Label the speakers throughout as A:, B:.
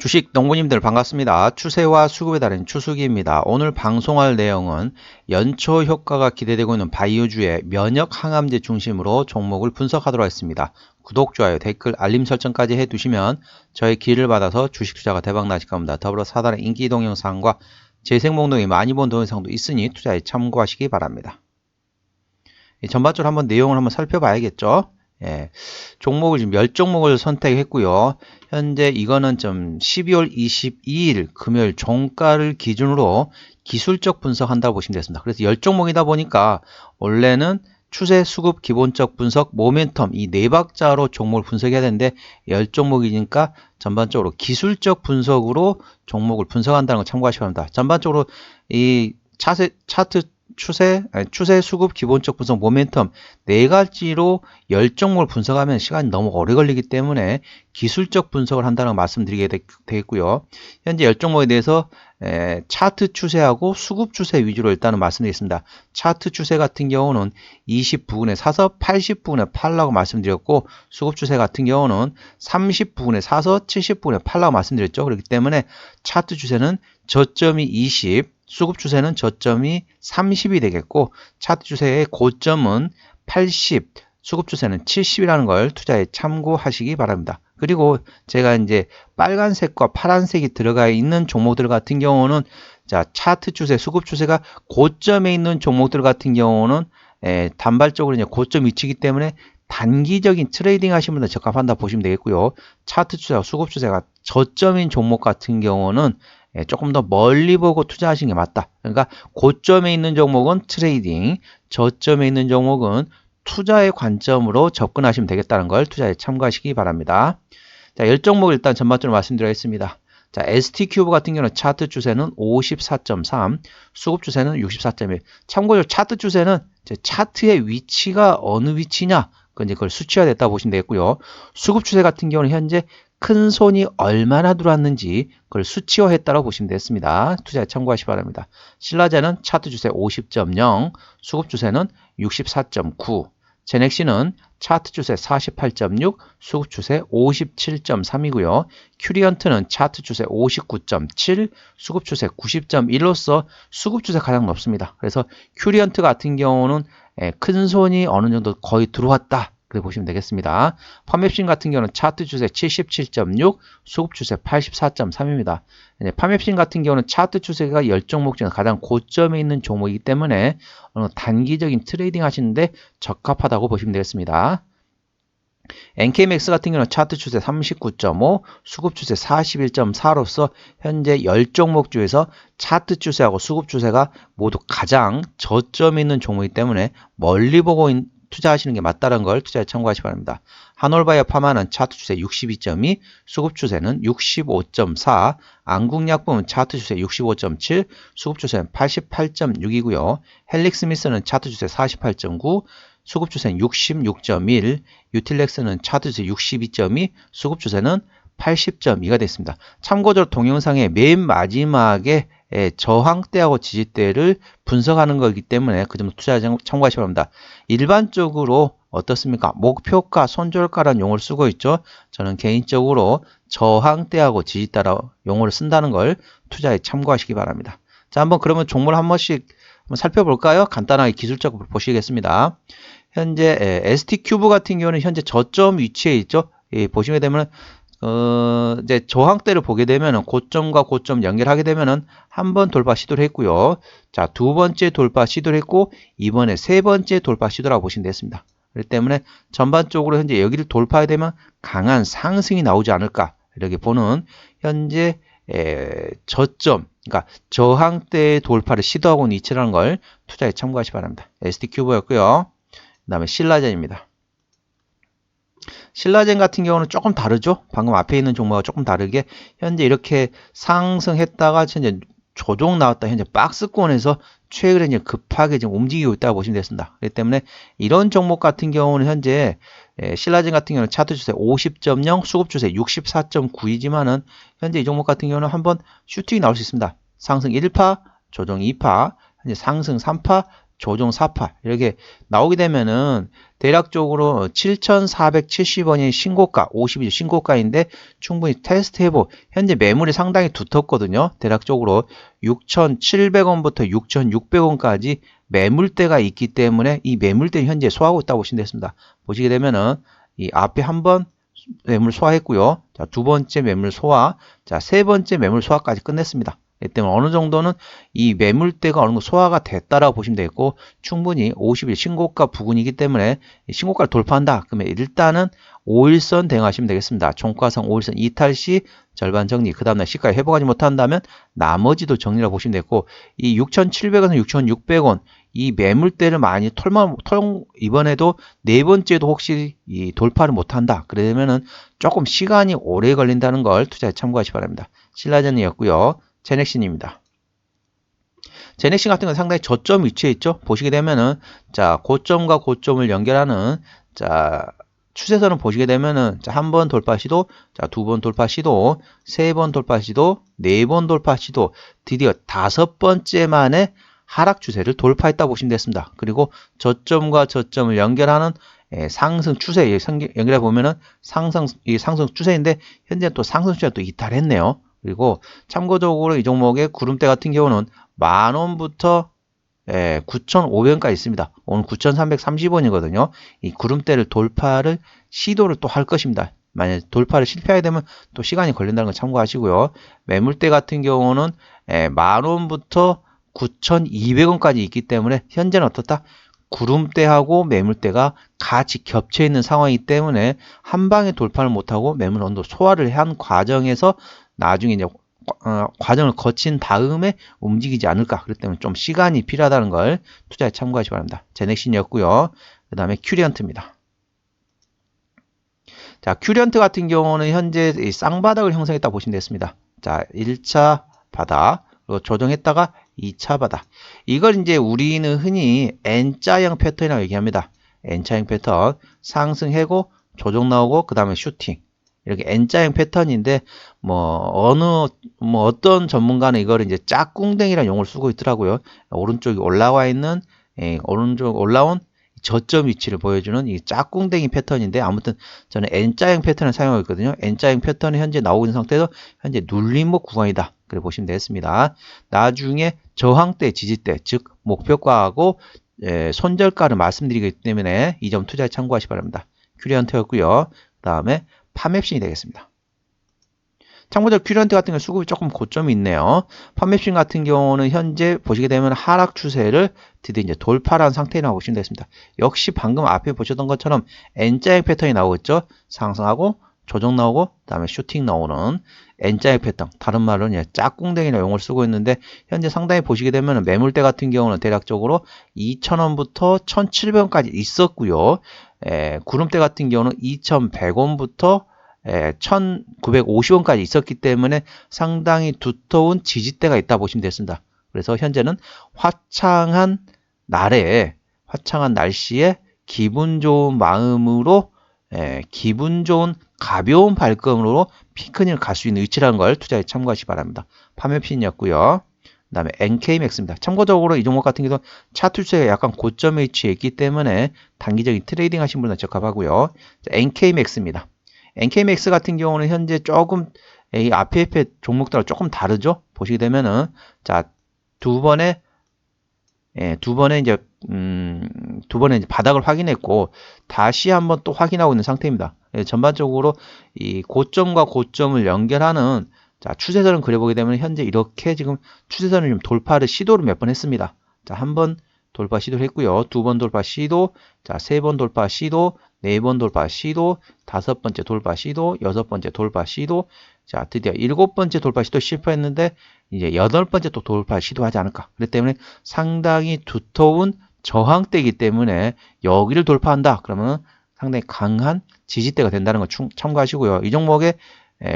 A: 주식 농부님들 반갑습니다. 추세와 수급에 따른 추수기입니다. 오늘 방송할 내용은 연초 효과가 기대되고 있는 바이오주의 면역 항암제 중심으로 종목을 분석하도록 하겠습니다. 구독, 좋아요, 댓글, 알림 설정까지 해두시면 저의 기회를 받아서 주식 투자가 대박 나실 겁니다. 더불어 사단의 인기 동영상과 재생 목록이 많이 본 동영상도 있으니 투자에 참고하시기 바랍니다. 전반적으로 한번 내용을 한번 살펴봐야겠죠. 종목을 지금 10종목을 선택했고요. 현재 이거는 좀 12월 22일 금요일 종가를 기준으로 기술적 분석한다고 보시면 되겠습니다. 그래서 10종목이다 보니까 원래는 추세, 수급, 기본적 분석, 모멘텀 이 네 박자로 종목을 분석해야 되는데 10종목이니까 전반적으로 기술적 분석으로 종목을 분석한다는 걸 참고하시기 바랍니다. 전반적으로 이 차트 추세, 수급, 기본적 분석, 모멘텀 네 가지로 10종목을 분석하면 시간이 너무 오래 걸리기 때문에 기술적 분석을 한다는 걸 말씀드리게 되겠고요. 현재 10종목에 대해서 차트 추세하고 수급 추세 위주로 일단은 말씀드리겠습니다. 차트 추세 같은 경우는 20부근에 사서 80부근에 팔라고 말씀드렸고, 수급 추세 같은 경우는 30부근에 사서 70부근에 팔라고 말씀드렸죠. 그렇기 때문에 차트 추세는 저점이 20, 수급 추세는 저점이 30이 되겠고, 차트 추세의 고점은 80, 수급 추세는 70이라는 걸 투자에 참고하시기 바랍니다. 그리고 제가 이제 빨간색과 파란색이 들어가 있는 종목들 같은 경우는 자, 차트 추세, 수급 추세가 고점에 있는 종목들 같은 경우는 단발적으로 이제 고점 위치이기 때문에 단기적인 트레이딩 하시는 분들 적합한다 보시면 되겠고요. 차트 추세와 수급 추세가 저점인 종목 같은 경우는 조금 더 멀리 보고 투자하시는 게 맞다. 그러니까 고점에 있는 종목은 트레이딩, 저점에 있는 종목은 투자의 관점으로 접근하시면 되겠다는 걸 투자에 참고하시기 바랍니다. 자, 10종목 일단 전반적으로 말씀드리겠습니다. 자, ST큐브 같은 경우는 차트 추세는 54.3, 수급 추세는 64.1. 참고로 차트 추세는 차트의 위치가 어느 위치냐, 그걸 수치화됐다 보시면 되겠고요. 수급 추세 같은 경우는 현재 큰 손이 얼마나 들어왔는지 그걸 수치화했다고 보시면 되겠습니다. 투자에 참고하시기 바랍니다. 신라제는 차트 추세 50.0, 수급 추세는 64.9, 제넥시는 차트 추세 48.6, 수급 추세 57.3이고요. 큐리언트는 차트 추세 59.7, 수급 추세 90.1로서 수급 추세 가장 높습니다. 그래서 큐리언트 같은 경우는 큰 손이 어느 정도 거의 들어왔다. 그렇게 보시면 되겠습니다. 팜맵신 같은 경우는 차트 추세 77.6, 수급 추세 84.3입니다. 팜맵신 같은 경우는 차트 추세가 10종목 중에 가장 고점에 있는 종목이기 때문에 단기적인 트레이딩 하시는데 적합하다고 보시면 되겠습니다. NKMX 같은 경우는 차트 추세 39.5, 수급 추세 41.4로서 현재 10종목 중에서 차트 추세하고 수급 추세가 모두 가장 저점에 있는 종목이기 때문에 멀리 보고 투자하시는 게 맞다는 걸 투자에 참고하시기 바랍니다. 한올바이오 파마는 차트 추세 62.2, 수급 추세는 65.4, 안국약품은 차트 추세 65.7, 수급 추세는 88.6이고요. 헬릭스미스는 차트 추세 48.9, 수급 추세는 66.1, 유틸렉스는 차트 추세 62.2, 수급 추세는 80.2가 됐습니다. 참고적으로 동영상의 맨 마지막에 저항대하고 지지대를 분석하는 거기 때문에 그 점도 투자 참고하시기 바랍니다. 일반적으로 어떻습니까? 목표가, 손절가라는 용어를 쓰고 있죠. 저는 개인적으로 저항대하고 지지대라고 용어를 쓴다는 걸 투자에 참고하시기 바랍니다. 자, 한번 그러면 종목을 한 번씩 한번 살펴볼까요? 간단하게 기술적으로 보시겠습니다. 현재 ST큐브 같은 경우는 현재 저점 위치에 있죠. 보시게 되면 이제 저항대를 보게 되면은 고점과 고점 연결하게 되면은 한 번 돌파 시도를 했고요. 자, 두 번째 돌파 시도를 했고 이번에 세 번째 돌파 시도라고 보시면 되겠습니다. 그렇기 때문에 전반적으로 현재 여기를 돌파하게 되면 강한 상승이 나오지 않을까 이렇게 보는 현재 저점, 그러니까 저항대 돌파를 시도하고 있는 위치라는 걸 투자에 참고하시기 바랍니다. ST큐브였고요. 그 다음에 신라젠입니다. 신라젠 같은 경우는 조금 다르죠. 방금 앞에 있는 종목과 조금 다르게 현재 이렇게 상승했다가 현재 조정 나왔다 현재 박스권에서 최근에 이제 급하게 지금 움직이고 있다고 보시면 되겠습니다. 그렇기 때문에 이런 종목 같은 경우는 현재 신라젠 같은 경우는 차트 추세 50.0, 수급 추세 64.9이지만은 현재 이 종목 같은 경우는 한번 슈팅이 나올 수 있습니다. 상승 1파, 조정 2파, 현재 상승 3파, 조정 4파 이렇게 나오게 되면은 대략적으로 7,470원이 신고가, 50일 신고가인데 충분히 테스트 해보. 현재 매물이 상당히 두텁거든요. 대략적으로 6,700원부터 6,600원까지 매물대가 있기 때문에 이 매물대는 현재 소화하고 있다고 보시면 되겠습니다. 보시게 되면은 이 앞에 한번 매물 소화했고요. 자, 두 번째 매물 소화, 자, 세 번째 매물 소화까지 끝냈습니다. 이 때문에 어느 정도는 이 매물대가 어느 정도 소화가 됐다라고 보시면 되겠고, 충분히 50일 신고가 부근이기 때문에 신고가를 돌파한다. 그러면 일단은 5일선 대응하시면 되겠습니다. 종가상 5일선 이탈 시 절반 정리, 그 다음날 시가에 회복하지 못한다면 나머지도 정리라고 보시면 되겠고, 이 6,700원에서 6,600원 이 매물대를 많이 이번에도 네 번째도 혹시 이 돌파를 못한다. 그러면은 조금 시간이 오래 걸린다는 걸 투자에 참고하시기 바랍니다. 신라전이었고요. 제넥신입니다. 제넥신 같은 건 상당히 저점 위치에 있죠. 보시게 되면은 자, 고점과 고점을 연결하는 자, 추세선을 보시게 되면은 자, 한 번 돌파 시도, 자, 두 번 돌파 시도, 세 번 돌파 시도, 네 번 돌파 시도, 드디어 다섯 번째 만에 하락 추세를 돌파했다 보시면 되겠습니다. 그리고 저점과 저점을 연결하는 상승 추세 연결해 보면은 상승 추세인데 현재 또 상승 추세가 또 이탈했네요. 그리고 참고적으로 이 종목의 구름대 같은 경우는 10,000원부터 9,500원까지 있습니다. 오늘 9,330원이거든요. 이 구름대를 돌파를 시도를 또 할 것입니다. 만약 돌파를 실패하게 되면 또 시간이 걸린다는 걸 참고하시고요. 매물대 같은 경우는 10,000원부터 9,200원까지 있기 때문에 현재는 어떻다? 구름대하고 매물대가 같이 겹쳐 있는 상황이기 때문에 한 방에 돌파를 못하고 매물 언더 소화를 한 과정에서 나중에 이제 과정을 거친 다음에 움직이지 않을까. 그렇기 때문에 좀 시간이 필요하다는 걸 투자에 참고하시기 바랍니다. 제넥신이었고요. 그 다음에 큐리언트입니다. 자, 큐리언트 같은 경우는 현재 쌍바닥을 형성했다 보시면 되겠습니다. 자, 1차 바닥, 그리고 조정했다가 2차 바닥. 이걸 이제 우리는 흔히 N자형 패턴이라고 얘기합니다. N자형 패턴, 상승하고 조정 나오고 그 다음에 슈팅. 이렇게 N자형 패턴인데 어떤 전문가는 이걸 이제 짝꿍댕이라는 용어를 쓰고 있더라고요. 오른쪽이 올라와 있는 오른쪽 올라온 저점 위치를 보여주는 이 짝꿍댕이 패턴인데 아무튼 저는 N자형 패턴을 사용하고 있거든요. N자형 패턴이 현재 나오고 있는 상태에서 현재 눌림목 구간이다. 그래 보시면 되겠습니다. 나중에 저항대, 지지대, 즉 목표가하고 손절가를 말씀드리기 때문에 이 점 투자에 참고하시기 바랍니다. 큐리언트였고요. 그 다음에 파맵신이 되겠습니다. 참고적으로 큐리언트 같은 경우는 수급이 조금 고점이 있네요. 판매신 같은 경우는 현재 보시게 되면 하락 추세를 드디어 이제 돌파한 상태라고 보시면 되겠습니다. 역시 방금 앞에 보셨던 것처럼 N자형 패턴이 나오고 있죠. 상승하고 조정 나오고 그다음에 슈팅 나오는 N자형 패턴. 다른 말로는 짝꿍댕이라는 용어를 쓰고 있는데 현재 상당히 보시게 되면 매물대 같은 경우는 대략적으로 2,000원부터 1,700원까지 있었고요. 구름대 같은 경우는 2,100원부터 1,950원까지 있었기 때문에 상당히 두터운 지지대가 있다 보시면 되겠습니다. 그래서 현재는 화창한 날씨에 기분 좋은 마음으로 기분 좋은 가벼운 발걸음으로 피크닉을 갈 수 있는 위치라는 걸 투자에 참고하시기 바랍니다. 판매핀이었고요. 그 다음에 NK맥스입니다. 참고적으로 이 종목 같은 경우는 차트 추세가 약간 고점에 위치해 있기 때문에 단기적인 트레이딩 하신 분은 적합하고요. NK맥스입니다. NK맥스 같은 경우는 현재 조금 이 앞에 종목들하고 조금 다르죠. 보시게 되면은 자, 두 번에 이제 바닥을 확인했고 다시 한번 또 확인하고 있는 상태입니다. 전반적으로 이 고점과 고점을 연결하는 자, 추세선을 그려보게 되면 현재 이렇게 지금 추세선을 좀 돌파를 시도를 몇 번 했습니다. 자, 한 번 돌파 시도를 했고요. 두 번 돌파 시도, 자, 세 번 돌파 시도, 네 번 돌파 시도, 다섯 번째 돌파 시도, 여섯 번째 돌파 시도, 자, 드디어 일곱 번째 돌파 시도 실패했는데 이제 여덟 번째 또 돌파 시도하지 않을까. 그렇기 때문에 상당히 두터운 저항대이기 때문에 여기를 돌파한다. 그러면 상당히 강한 지지대가 된다는 거 참고하시고요. 이 종목의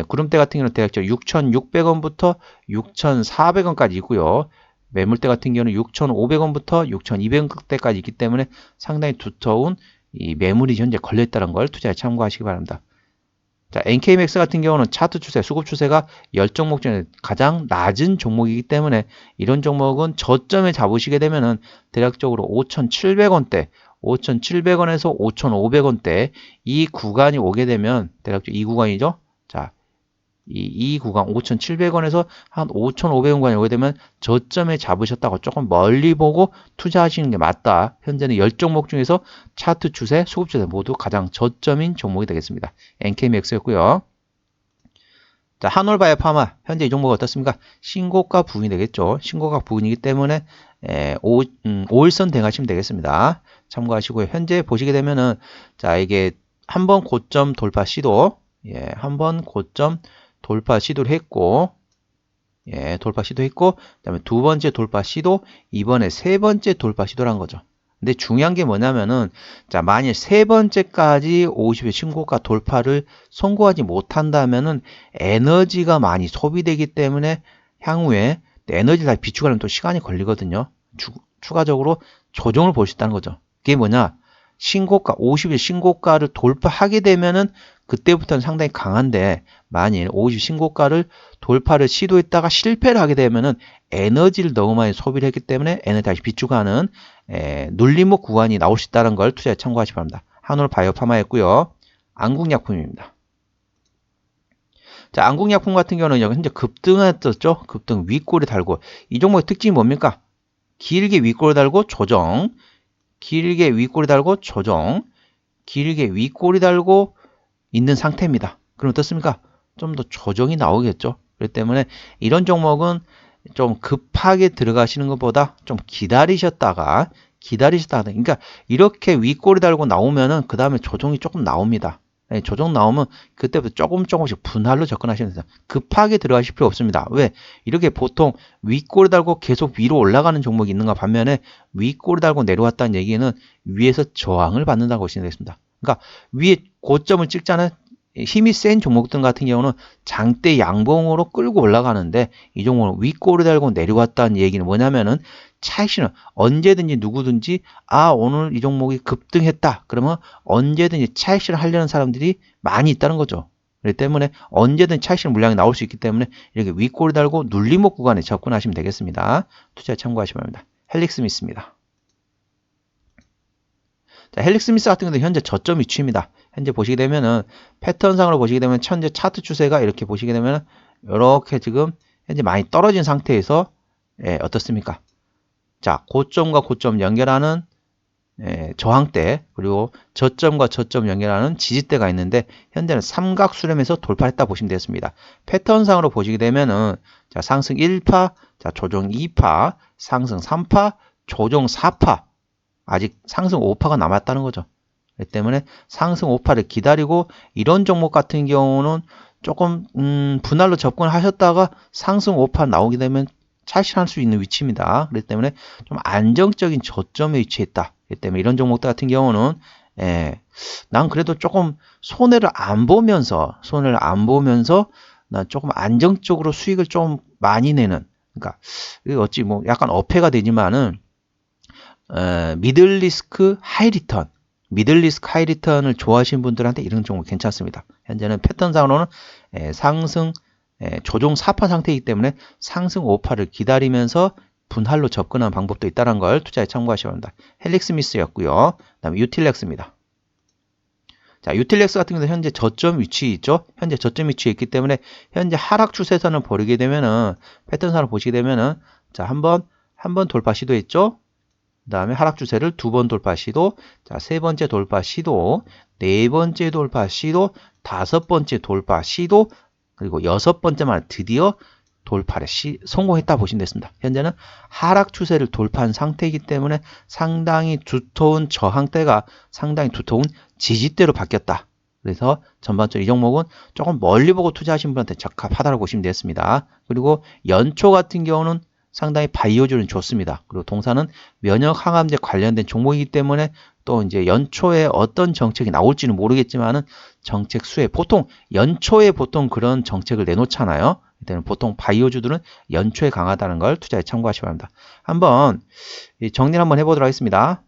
A: 구름대 같은 경우는 대략적으로 6,600원부터 6,400원까지 있고요. 매물대 같은 경우는 6,500원부터 6,200원대까지 있기 때문에 상당히 두터운 이 매물이 현재 걸려있다는 걸 투자에 참고하시기 바랍니다. 자, NK맥스 같은 경우는 차트 추세, 수급 추세가 10종목 중에 가장 낮은 종목이기 때문에 이런 종목은 저점에 잡으시게 되면은 대략적으로 5,700원대, 5,700원에서 5,500원대 이 구간이 오게 되면 대략적으로 이 구간이죠. 자, 이 구간 5,700원에서 한 5,500원까지 오게 되면 저점에 잡으셨다고 조금 멀리 보고 투자하시는 게 맞다. 현재는 10종목 중에서 차트 추세, 수급 추세 모두 가장 저점인 종목이 되겠습니다. NK맥스였고요. 자, 한올바이오파마 현재 이 종목 어떻습니까? 신고가 부근이 되겠죠. 신고가 부근이기 때문에 5일선 대응하시면 되겠습니다. 참고하시고요. 현재 보시게 되면은 자, 이게 한번 고점 돌파 시도, 한번 고점 돌파 시도를 했고, 돌파 시도했고, 그다음에 두 번째 돌파 시도, 이번에 세 번째 돌파 시도란 거죠. 근데 중요한 게 뭐냐면은, 자, 만일 세 번째까지 50의 신고가 돌파를 성공하지 못한다면은 에너지가 많이 소비되기 때문에 향후에 에너지를 다시 비축하려면 또 시간이 걸리거든요. 추가적으로 조정을 볼 수 있다는 거죠. 그게 뭐냐? 신고가, 50일 신고가를 돌파하게 되면은 그때부터는 상당히 강한데, 만일 50 신고가를 돌파를 시도했다가 실패를 하게 되면은 에너지를 너무 많이 소비를 했기 때문에 에너지 다시 비축하는 눌림목 구간이 나올 수 있다는 걸 투자에 참고하시기 바랍니다. 한올바이오파마였고요. 안국약품입니다. 자, 안국약품 같은 경우는 현재 급등했었죠. 급등 윗골이 달고, 이 종목의 특징이 뭡니까? 길게 윗골이 달고 조정, 길게 윗골이 달고 조정, 길게 윗골이 달고 있는 상태입니다. 그럼 어떻습니까? 좀 더 조정이 나오겠죠. 그렇기 때문에 이런 종목은 좀 급하게 들어가시는 것보다 좀 기다리셨다가 그러니까 이렇게 윗골이 달고 나오면은 그 다음에 조정이 조금 나옵니다. 조정 나오면 그때부터 조금씩 분할로 접근하시면 됩니다. 급하게 들어가실 필요 없습니다. 왜? 이렇게 보통 윗골이 달고 계속 위로 올라가는 종목이 있는가 반면에 윗골이 달고 내려왔다는 얘기는 위에서 저항을 받는다고 보시면 되겠습니다. 그러니까 위에 고점을 찍자는 힘이 센 종목들 같은 경우는 장대 양봉으로 끌고 올라가는데 이 종목은 윗골이 달고 내려왔다는 얘기는 뭐냐면은 차익실은 언제든지 누구든지 오늘 이 종목이 급등했다 그러면 언제든지 차익실을 하려는 사람들이 많이 있다는 거죠. 그렇기 때문에 언제든 차익실 물량이 나올 수 있기 때문에 이렇게 윗골이 달고 눌림목 구간에 접근하시면 되겠습니다. 투자에 참고하시기 바랍니다. 헬릭스미스입니다. 자, 헬릭스미스 같은 경우는 현재 저점 위치입니다. 현재 보시게 되면은 패턴상으로 보시게 되면 현재 차트 추세가 이렇게 보시게 되면은 이렇게 지금 현재 많이 떨어진 상태에서 어떻습니까? 자, 고점과 고점 연결하는 저항대 그리고 저점과 저점 연결하는 지지대가 있는데 현재는 삼각수렴에서 돌파했다 보시면 되겠습니다. 패턴상으로 보시게 되면은 자, 상승 1파, 자, 조정 2파, 상승 3파, 조정 4파, 아직 상승 5파가 남았다는 거죠. 그렇기 때문에 상승 5파를 기다리고 이런 종목 같은 경우는 조금 분할로 접근하셨다가 상승 5파 나오게 되면 차익실할 수 있는 위치입니다. 그렇기 때문에 좀 안정적인 저점에 위치했다. 그렇기 때문에 이런 종목들 같은 경우는 난 그래도 조금 손해를 안 보면서 난 조금 안정적으로 수익을 좀 많이 내는 그러니까 어찌 뭐 약간 어폐가 되지만은 미들 리스크 하이 리턴을 좋아하시는 분들한테 이런 종목 괜찮습니다. 현재는 패턴상으로는 상승 조정 4파 상태이기 때문에 상승 5파를 기다리면서 분할로 접근하는 방법도 있다는 걸 투자에 참고하셔야 합니다. 헬릭스미스였고요. 그다음에 유틸렉스입니다. 자, 유틸렉스 같은 경우는 현재 저점 위치에 있죠. 현재 저점 위치에 있기 때문에 현재 하락 추세선을 보이게 되면은 패턴상으로 보시게 되면은 자, 한 번 돌파 시도했죠. 그 다음에 하락 추세를 두 번 돌파 시도, 자, 세 번째 돌파 시도, 네 번째 돌파 시도, 다섯 번째 돌파 시도, 그리고 여섯 번째만 드디어 돌파를 성공했다 보시면 됐습니다. 현재는 하락 추세를 돌파한 상태이기 때문에 상당히 두터운 저항대가 상당히 두터운 지지대로 바뀌었다. 그래서 전반적으로 이 종목은 조금 멀리 보고 투자하신 분한테 적합하다고 보시면 되겠습니다. 그리고 연초 같은 경우는 상당히 바이오주는 좋습니다. 그리고 동사는 면역 항암제 관련된 종목이기 때문에 또 이제 연초에 어떤 정책이 나올지는 모르겠지만은 정책 수혜 보통 연초에 보통 그런 정책을 내놓잖아요. 그때는 보통 바이오주들은 연초에 강하다는 걸 투자에 참고하시기 바랍니다. 한번 정리를 한번 해보도록 하겠습니다.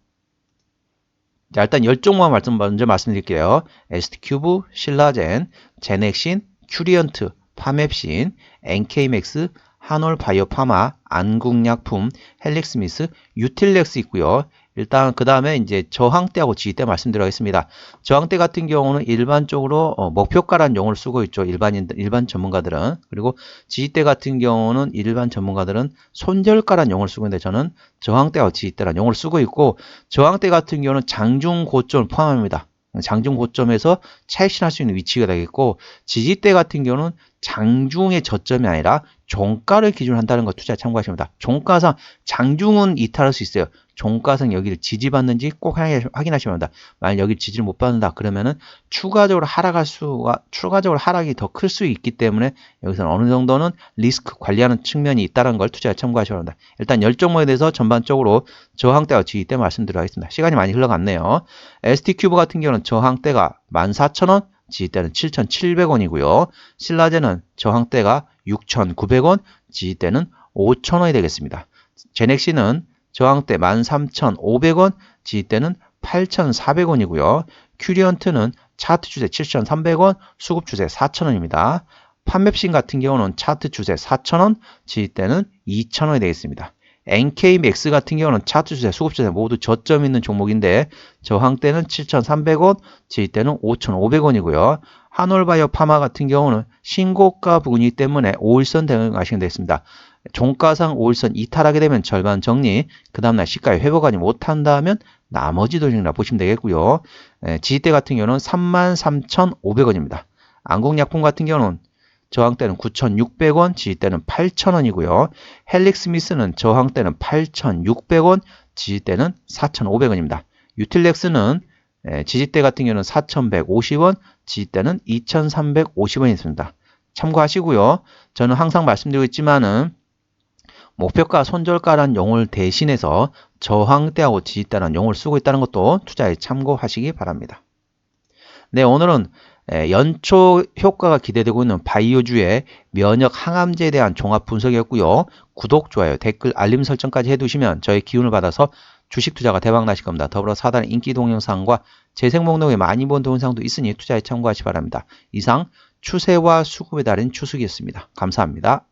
A: 자, 일단 10종목 먼저 말씀드릴게요. ST큐브, 신라젠, 제넥신, 큐리언트, 파맵신, NK맥스, 한올바이오파마, 안국약품, 헬릭스미스, 유틸렉스 있고요. 일단 그 다음에 이제 저항대하고 지지대 말씀드리겠습니다. 저항대 같은 경우는 일반적으로 목표가라는 용어를 쓰고 있죠. 일반 전문가들은. 그리고 지지대 같은 경우는 일반 전문가들은 손절가라는 용어를 쓰고 있는데 저는 저항대와 지지대라는 용어를 쓰고 있고, 저항대 같은 경우는 장중 고점을 포함합니다. 장중 고점에서 차익실할 수 있는 위치가 되겠고, 지지대 같은 경우는 장중의 저점이 아니라 종가를 기준으로 한다는 거 투자에 참고하시면 됩니다. 종가상 장중은 이탈할 수 있어요. 종가상 여기를 지지받는지 꼭 확인하시면 합니다. 만약 여기 지지를 못 받는다 그러면은 추가적으로 하락이 더 클 수 있기 때문에 여기서는 어느 정도는 리스크 관리하는 측면이 있다는 걸 투자에 참고하셔야 합니다. 일단 10종목에 대해서 전반적으로 저항대와 지지대 말씀드리겠습니다. 시간이 많이 흘러갔네요. ST큐브 같은 경우는 저항대가 14,000원, 지지대는 7,700원이고요. 신라젠은 저항대가 6,900원, 지지대는 5,000원이 되겠습니다. 제넥시는 저항대 13,500원, 지지대는 8,400원이고요. 큐리언트는 차트 추세 7,300원, 수급 추세 4,000원입니다. 판맵신 같은 경우는 차트 추세 4,000원, 지지대는 2,000원이 되겠습니다. NK맥스 같은 경우는 차트 추세, 수급 추세 모두 저점 있는 종목인데 저항대는 7,300원, 지지대는 5,500원이고요. 한올바이오파마 같은 경우는 신고가 부근이기 때문에 5일선 대응하시면 되겠습니다. 종가상 5일선 이탈하게 되면 절반 정리, 그 다음날 시가에 회복하지 못한다면 나머지 돌리라 보시면 되겠고요. 지지대 같은 경우는 33,500원입니다. 안국약품 같은 경우는 저항대는 9,600원, 지지대는 8,000원이고요. 헬릭스미스는 저항대는 8,600원, 지지대는 4,500원입니다. 유틸렉스는 지지대 같은 경우는 4,150원, 지지대는 2,350원이 있습니다. 참고하시고요. 저는 항상 말씀드리고 있지만은 목표가, 손절가라는 용어를 대신해서 저항대하고 지지대라는 용어를 쓰고 있다는 것도 투자에 참고하시기 바랍니다. 네, 오늘은 연초 효과가 기대되고 있는 바이오주의 면역 항암제에 대한 종합 분석이었고요. 구독, 좋아요, 댓글, 알림 설정까지 해두시면 저의 기운을 받아서 주식 투자가 대박 나실 겁니다. 더불어 사단의 인기 동영상과 재생 목록에 많이 본 동영상도 있으니 투자에 참고하시 기 바랍니다. 이상 추세와 수급에 달인 추석이었습니다. 감사합니다.